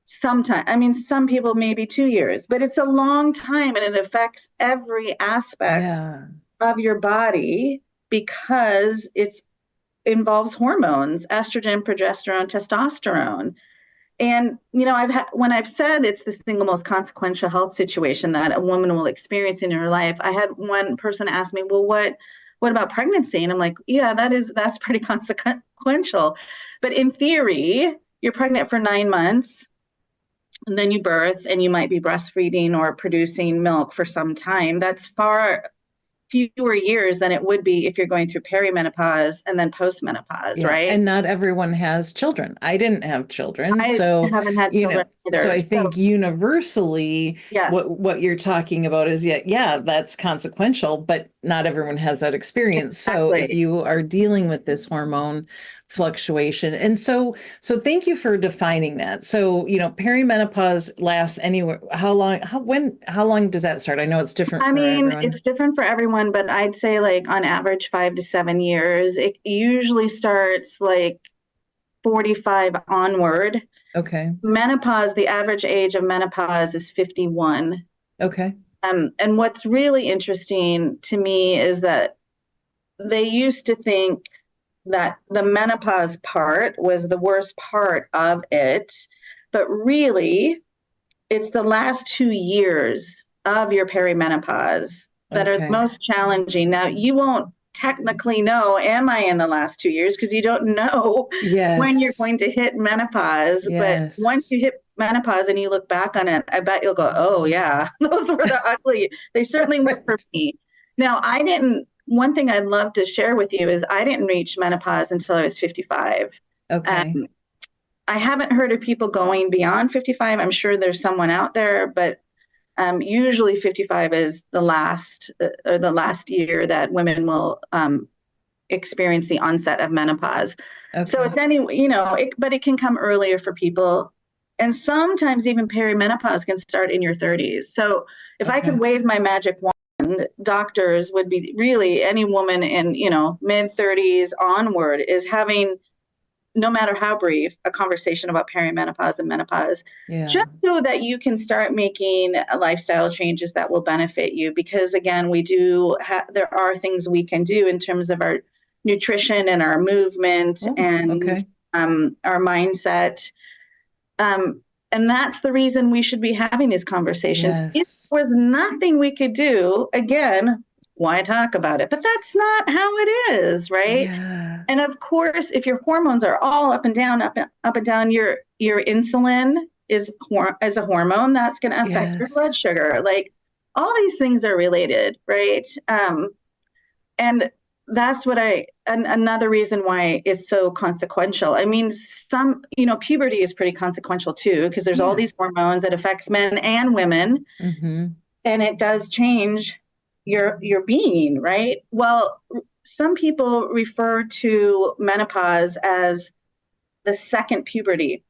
Sometimes, I mean, some people maybe 2 years, but it's a long time and it affects every aspect Yeah. of your body because it involves hormones, estrogen, progesterone, testosterone. And I've when I've said it's the single most consequential health situation that a woman will experience in her life, I had one person ask me, "Well, what about pregnancy?" And I'm like, "Yeah, that's pretty consequential." But in theory, you're pregnant for 9 months, and then you birth, and you might be breastfeeding or producing milk for some time. That's far fewer years than it would be if you're going through perimenopause and then postmenopause, Yeah. right? And not everyone has children. I didn't have children. I So, haven't had children so either. I So, think universally yeah, what you're talking about is yeah, that's consequential, but not everyone has that experience. So if exactly. you are dealing with this hormone fluctuation, and so thank you for defining that. So, perimenopause lasts anywhere. How long does that start? I know it's different I for mean, everyone. it's different for everyone, but I'd say like on average 5 to 7 years. It usually starts like 45 onward. Okay. Menopause, the average age of menopause is 51. Okay. And what's really interesting to me is that they used to think that the menopause part was the worst part of it, but really it's the last 2 years of your perimenopause that are the Okay. most challenging. Now, you won't technically know, am I in the last 2 years? Because you don't know when you're going Yes. to hit menopause. But once Yes. you hit menopause and you look back on it, I bet you'll go, oh, yeah, those were the ugly. They certainly were for me. Now, one thing I'd love to share with you is I didn't reach menopause until I was 55. Okay. Um, I haven't heard of people going beyond 55. I'm sure there's someone out there, but usually 55 is the last year that women will experience the onset of menopause. So Okay. it's but it can come earlier for people. And sometimes even perimenopause can start in your 30s. So if I could Okay. wave my magic wand, doctors would be really any woman in, mid 30s onward is having, no matter how brief, a conversation about perimenopause and menopause, Yeah. just so that you can start making lifestyle changes that will benefit you. Because again, there are things we can do in terms of our nutrition and our movement Oh, and okay. our mindset. Um, and that's the reason we should be having these conversations. If Yes. there was nothing we could do, again, why talk about it? But that's not how it is, right? Yeah. And of course, if your hormones are all up and down, up and down, your insulin as a hormone that's going to affect your blood Yes. sugar. Like all these things are related, right? And that's another reason why it's so consequential. I mean, puberty is pretty consequential too, because there's all Yeah. these hormones that affects men and women, Mm-hmm. and it does change your being, right? Well, some people refer to menopause as the second puberty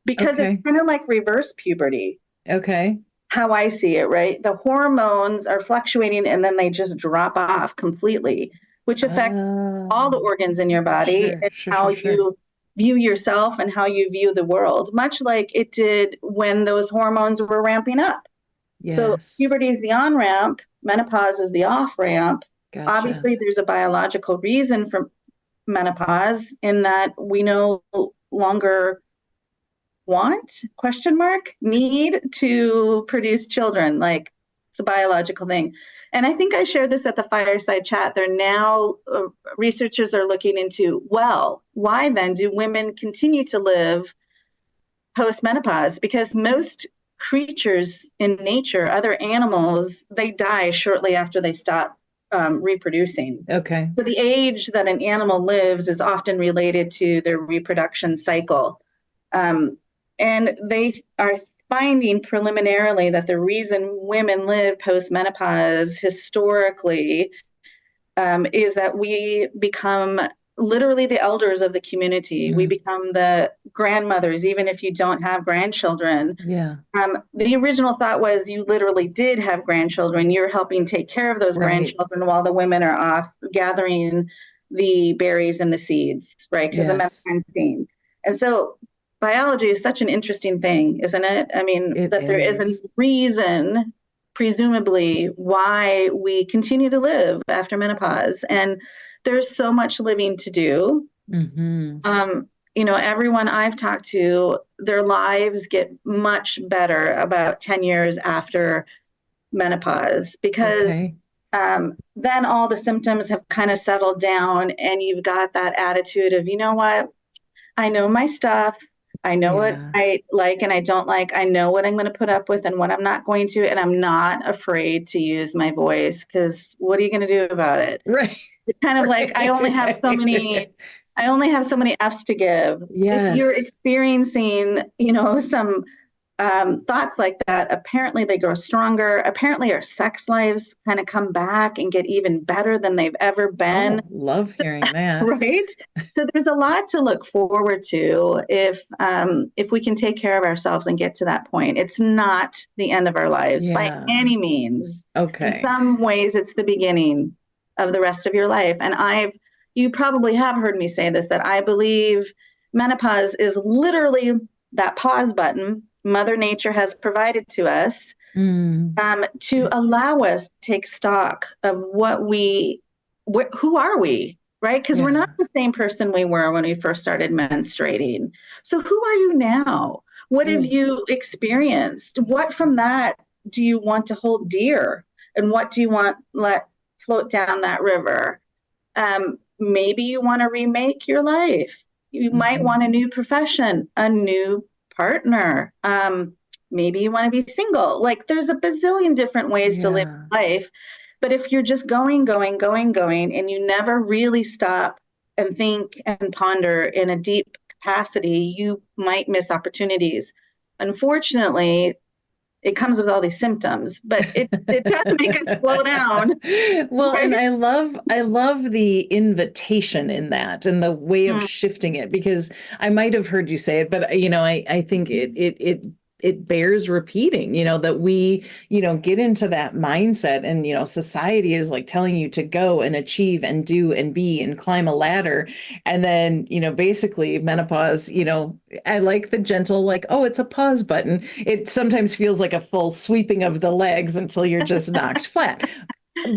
because it's Okay. kind of like reverse puberty, Okay. how I see it, right? The hormones are fluctuating and then they just drop off completely, which affects all the Um, organs in your body sure, and sure, how sure, sure. you view yourself and how you view the world, much like it did when those hormones were ramping up. So Yes. puberty is the on ramp, menopause is the off ramp. Gotcha. Obviously, there's a biological reason for menopause in that we no longer need to produce children. Like it's a biological thing. And I think I shared this at the fireside chat. They're now, researchers are looking into, well, why then do women continue to live post-menopause? Because most creatures in nature, other animals, they die shortly after they stop reproducing. Okay. So the age that an animal lives is often related to their reproduction cycle. Um, and they are finding preliminarily that the reason women live post-menopause historically is that we become literally the elders of the community. We Mm. become the grandmothers, even if you don't have grandchildren. Yeah. The original thought was you literally did have grandchildren. You're helping take care of those Right. grandchildren while the women are off gathering the berries and the seeds, right? Because the men Yes. are unseen. And so biology is such an interesting thing, isn't it? I mean, It that there is a is. reason, presumably, why we continue to live after menopause. And there's so much living to do. Mm-hmm. Everyone I've talked to, their lives get much better about 10 years after menopause because Okay. then all the symptoms have kind of settled down and you've got that attitude of, you know what, I know my stuff. I know what Yeah. I like and I don't like. I know what I'm going to put up with and what I'm not going to. And I'm not afraid to use my voice because what are you going to do about it? Right. It's kind of like Right. I only have so many F's to give. If you're Yes. experiencing, some thoughts like that, apparently they grow stronger. Apparently our sex lives kind of come back and get even better than they've ever been. Oh, love hearing that. Right? So there's a lot to look forward to if we can take care of ourselves and get to that point. It's not the end of our lives by Yeah. any means. In Okay. some ways, it's the beginning of the rest of your life. And you probably have heard me say this, that I believe menopause is literally that pause button Mother Nature has provided to us Mm. to allow us to take stock of what we who are we? Right? Because we're Yeah. not the same person we were when we first started menstruating. So who are you now? What have Mm. you experienced? What from that do you want to hold dear? And what do you want let float down that river? Maybe you want to remake your life. You might Mhm. want a new profession, a new partner. Maybe you want to be single. Like there's a bazillion different ways to live Yeah. life. But if you're just going, and you never really stop and think and ponder in a deep capacity, you might miss opportunities. Unfortunately, it comes with all these symptoms, but it does make us slow down, Well, and right? I love the invitation in that and the way of Mm, shifting it, because I might have heard you say it, but I think it bears repeating, that we, get into that mindset, and society is like telling you to go and achieve and do and be and climb a ladder. And then, basically menopause, I like the gentle, like, oh, it's a pause button. It sometimes feels like a full sweeping of the legs until you're just knocked flat.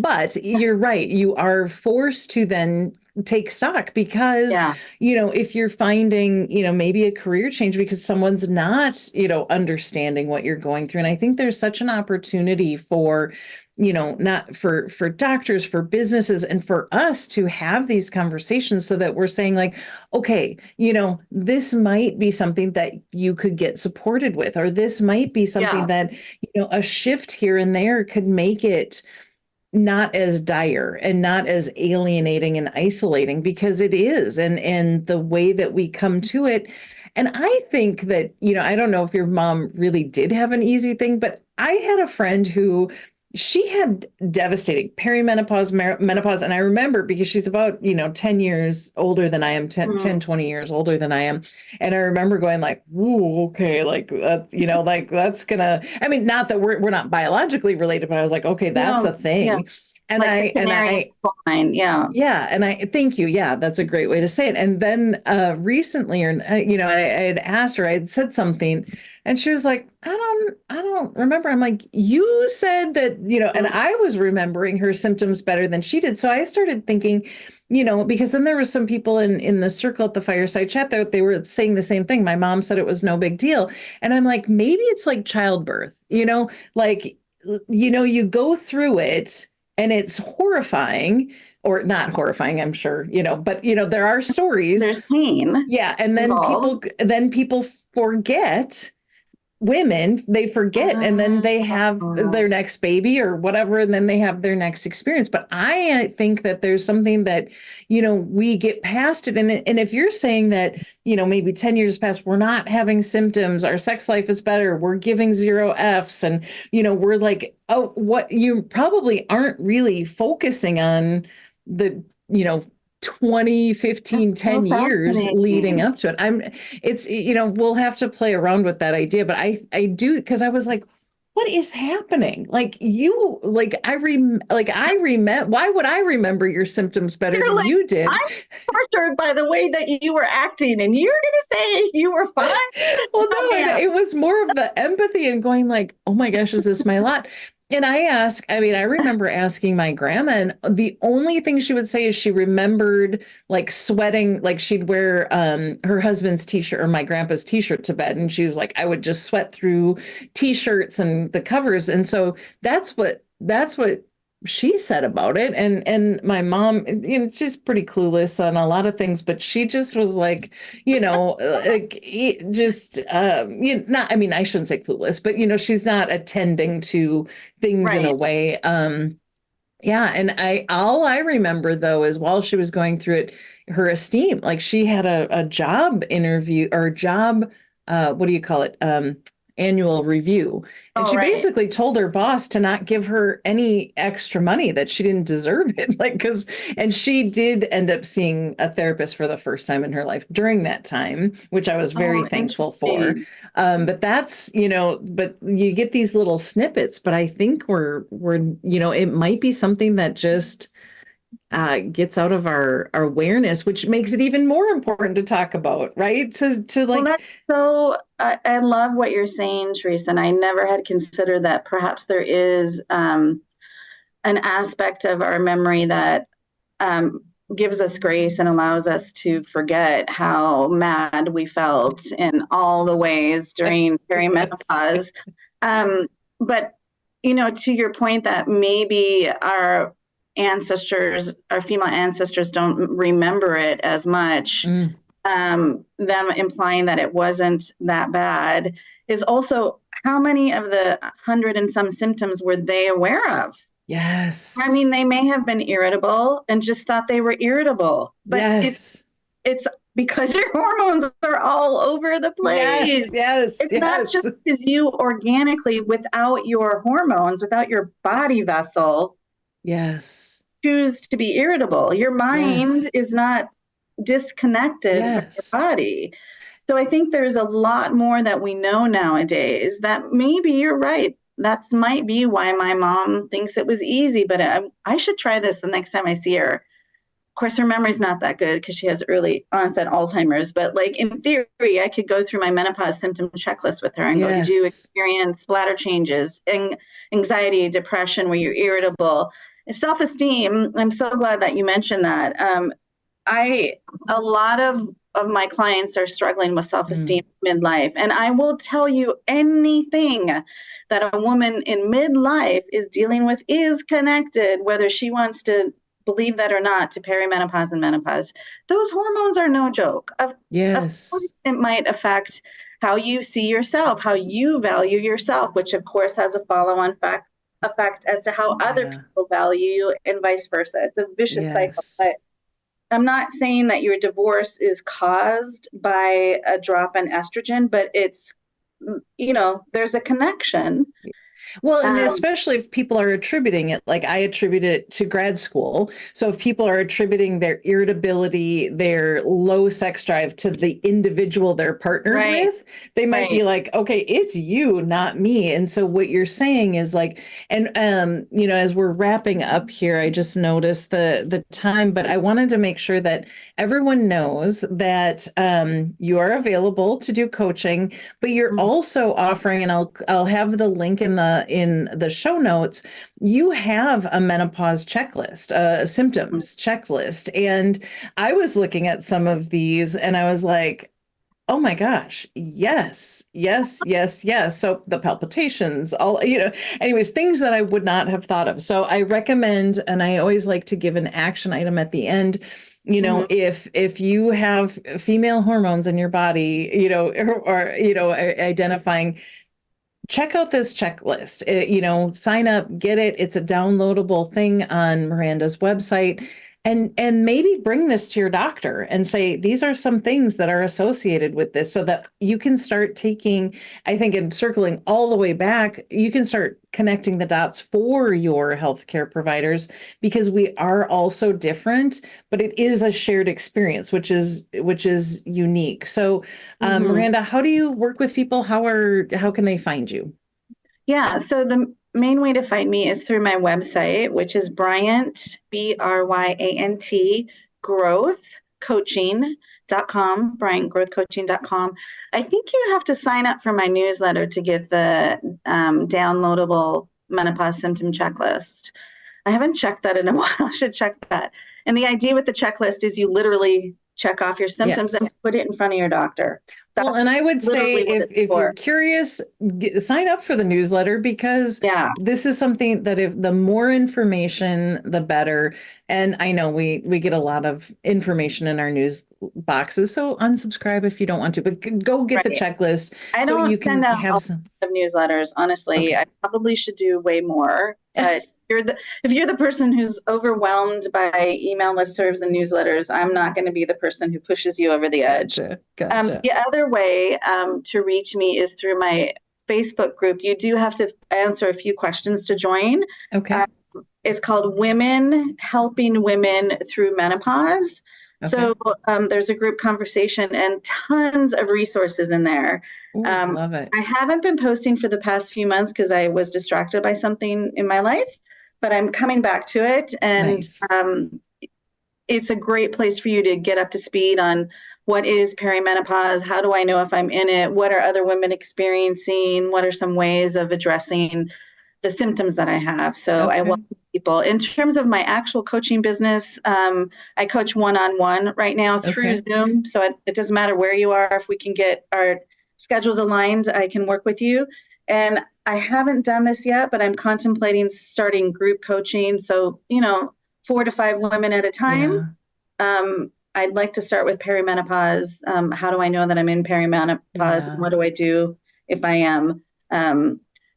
But you're right. You are forced to then take stock, because, yeah, if you're finding, maybe a career change because someone's not, understanding what you're going through. And I think there's such an opportunity for, not for doctors, for businesses, and for us to have these conversations, so that we're saying, like, okay, this might be something that you could get supported with, or this might be something yeah, that, a shift here and there could make it not as dire and not as alienating and isolating, because it is. And the way that we come to it. And I think that, I don't know if your mom really did have an easy thing, but I had a friend who, she had devastating perimenopause, menopause. And I remember, because she's about, 10 years older than I am, 10, mm, 20 years older than I am. And I remember going like, ooh, okay, like that, like that's gonna, I mean, not that we're not biologically related, but I was like, okay, that's no, a yeah, thing. And like the I, and canary in I, the coal mine, yeah. yeah, and I thank you. Yeah, that's a great way to say it. And then recently, or I had asked her, I had said something, and she was like, I don't remember." I'm like, "You said that, and Mm, I was remembering her symptoms better than she did." So I started thinking, because then there were some people in the circle at the fireside chat that they were saying the same thing. My mom said it was no big deal, and I'm like, maybe it's like childbirth, like, you go through it and it's horrifying, or not horrifying, I'm sure, but there are stories. there's pain Yeah. And then involved. people forget, women, they forget, and then they have Oh, their next baby or whatever, and then they have their next experience. But I think that there's something that, we get past it. And if you're saying that, maybe 10 years past, we're not having symptoms, our sex life is better, we're giving 0 Fs, and, we're like, oh, what, you probably aren't really focusing on the, 20, that's 15, so 10 years leading fascinating. up to it. It's, we'll have to play around with that idea, but I do, because I was like, what is happening? Like, I remember, why would I remember your symptoms better You're than like, you did? I'm tortured by the way that you were acting, and you're going to say you were fine? Well, No, no, ma'am. it was more of the empathy and going like, oh my gosh, is this my lot? And I mean, I remember asking my grandma, and the only thing she would say is she remembered like sweating, like she'd wear her husband's t-shirt or my grandpa's t-shirt to bed. And she was like, I would just sweat through t-shirts and the covers. And so that's what she said about it. And my mom, she's pretty clueless on a lot of things, but she just was like, like just not, I mean, I shouldn't say clueless, but she's not attending to things in a Right. way. Yeah, and all I remember though is while she was going through it, her esteem, like she had a job interview, or job, what do you call it? Annual review. And Oh, she right. basically told her boss to not give her any extra money, that she didn't deserve it. Like, and she did end up seeing a therapist for the first time in her life during that time, which I was very Oh, thankful for. interesting. But that's, but you get these little snippets, but I think it might be something that just gets out of our awareness, which makes it even more important to talk about, right? To Well, like, that's so, I love what you're saying, Theresa, and I never had considered that perhaps there is an aspect of our memory that gives us grace and allows us to forget how mad we felt in all the ways during Yes. perimenopause. But, to your point that maybe our ancestors, our female ancestors don't remember it as much, Mm, them implying that it wasn't that bad is also how many of the 100 and some symptoms were they aware of? I yes. mean, they may have been irritable and just thought they were irritable, but Yes. it's because your hormones are all over the place. Yes. Yes. It's not Yes. just because you organically, without your hormones, without your body vessel, Yes. choose to be irritable. Your Yes. mind is not disconnected from your Yes. body. So I think there's a lot more that we know nowadays that maybe you're right. That might be why my mom thinks it was easy, but I should try this the next time I see her. Of course, her memory's not that good because she has early onset Alzheimer's, but like in theory, I could go through my menopause symptom checklist with her and go, did you Yes. experience bladder changes, anxiety, depression, were you irritable? Self-esteem, I'm so glad that you mentioned that. I a lot of my clients are struggling with self-esteem Mm, midlife, and I will tell you anything that a woman in midlife is dealing with is connected, whether she wants to believe that or not, to perimenopause and menopause. Those hormones are no joke. Of course, yes. it might affect how you see yourself, how you value yourself, which of course has a follow-on effect as to how other Yeah. people value you, and vice versa. It's a vicious cycle. Yes. But I'm not saying that your divorce is caused by a drop in estrogen, but there's a connection. Well, and Um, especially if people are attributing it, like I attribute it to grad school. So if people are attributing their irritability, their low sex drive to the individual they're partnered right, with, they might right. be like, okay, it's you, not me. And so what you're saying is like, and as we're wrapping up here, I just noticed the time, but I wanted to make sure that everyone knows that you are available to do coaching, but you're Mhm. also offering, and I'll have the link in the show notes. You have a menopause checklist, a symptoms checklist, and I was looking at some of these, and I was like, oh my gosh, yes, yes, yes, yes. So the palpitations, all, anyways, things that I would not have thought of. So I recommend, and I always like to give an action item at the end. Mhm. If you have female hormones in your body, identifying, check out this checklist. Sign up, get it. It's a downloadable thing on Miranda's website. And maybe bring this to your doctor and say, these are some things that are associated with this, so that you can start taking, I think, and circling all the way back, you can start connecting the dots for your healthcare providers, because we are all so different, but it is a shared experience, which is unique. So Mhm. Miranda, how do you work with people? How can they find you? Yeah, so the main way to find me is through my website, which is Bryant, Bryant, growthcoaching.com, bryantgrowthcoaching.com. I think you have to sign up for my newsletter to get the downloadable menopause symptom checklist. I haven't checked that in a while. I should check that. And the idea with the checklist is you literally check off your symptoms and Yes. put it in front of your doctor. Well, and That's I would say literally what it's if you're for. curious, sign up for the newsletter, because Yeah, this is something that, if the more information, the better. And I know we get a lot of information in our news boxes, so unsubscribe if you don't want to, but go get the right. checklist I so don't you send can out a have lot some. of newsletters, honestly. Okay. I probably should do way more, but if you're the person who's overwhelmed by email listservs and newsletters, I'm not going to be the person who pushes you over the edge. Gotcha. Gotcha. The other way to reach me is through my Facebook group. You do have to answer a few questions to join. Uh, Okay. it's called Women Helping Women Through Menopause. Okay. So there's a group conversation and tons of resources in there. Ooh, Um, love it. I haven't been posting for the past few months because I was distracted by something in my life, but I'm coming back to it. And Nice. it's a great place for you to get up to speed on what is perimenopause, how do I know if I'm in it, what are other women experiencing, what are some ways of addressing the symptoms that I have. So I Okay. welcome people people. In terms of my actual coaching business, I coach one-on-one right now through Okay. Zoom. So it doesn't matter where you are. If we can get our schedules aligned, I can work with you. And I haven't done this yet, but I'm contemplating starting group coaching. So, 4 to 5 women at a time. Yeah. I'd like to start with perimenopause. How do I know that I'm in perimenopause? Yeah. What do I do if I am?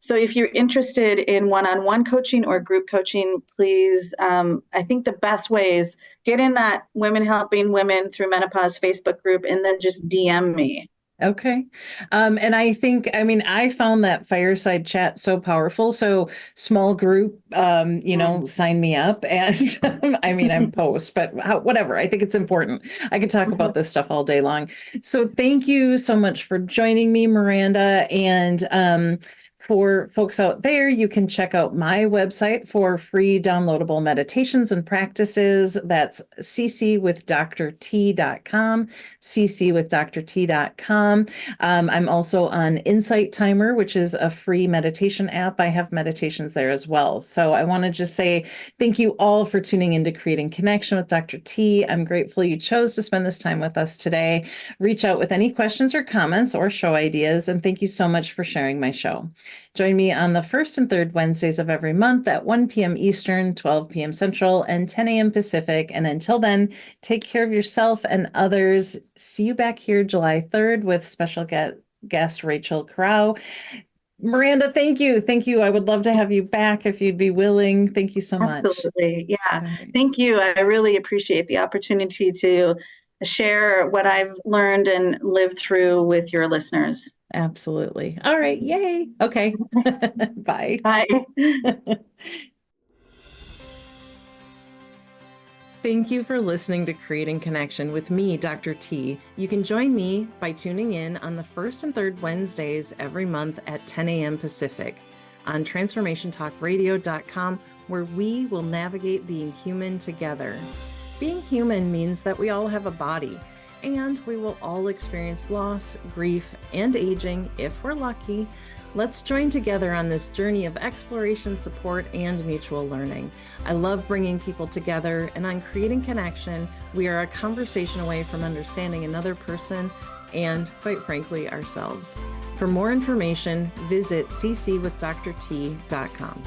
So if you're interested in one-on-one coaching or group coaching, please, I think the best way is get in that Women Helping Women Through Menopause Facebook group and then just DM me. Okay. And I found that fireside chat so powerful. So small group, sign me up. And I'm post, but whatever. I think it's important. I could talk about this stuff all day long. So thank you so much for joining me, Miranda. And for folks out there, you can check out my website for free downloadable meditations and practices. That's ccwithdrt.com, ccwithdrt.com. I'm also on Insight Timer, which is a free meditation app. I have meditations there as well. So I want to just say thank you all for tuning into Creating Connection with Dr. T. I'm grateful you chose to spend this time with us today. Reach out with any questions or comments or show ideas. And thank you so much for sharing my show. Join me on the first and third Wednesdays of every month at 1 p.m. Eastern, 12 p.m. Central, and 10 a.m. Pacific. And until then, take care of yourself and others. See you back here July 3rd with special guest Rachel Crow. Miranda, thank you. Thank you. I would love to have you back if you'd be willing. Thank you so much. Absolutely. Yeah. Right. Thank you. I really appreciate the opportunity to share what I've learned and lived through with your listeners. Absolutely. All right. Yay. Okay. Bye. Bye. Thank you for listening to Creating Connection with me, Dr. T. You can join me by tuning in on the first and third Wednesdays every month at 10 a.m. Pacific on transformationtalkradio.com, where we will navigate being human together. Being human means that we all have a body, and we will all experience loss, grief, and aging if we're lucky. Let's join together on this journey of exploration, support, and mutual learning. I love bringing people together, and on Creating Connection, we are a conversation away from understanding another person and, quite frankly, ourselves. For more information, visit ccwithdrt.com.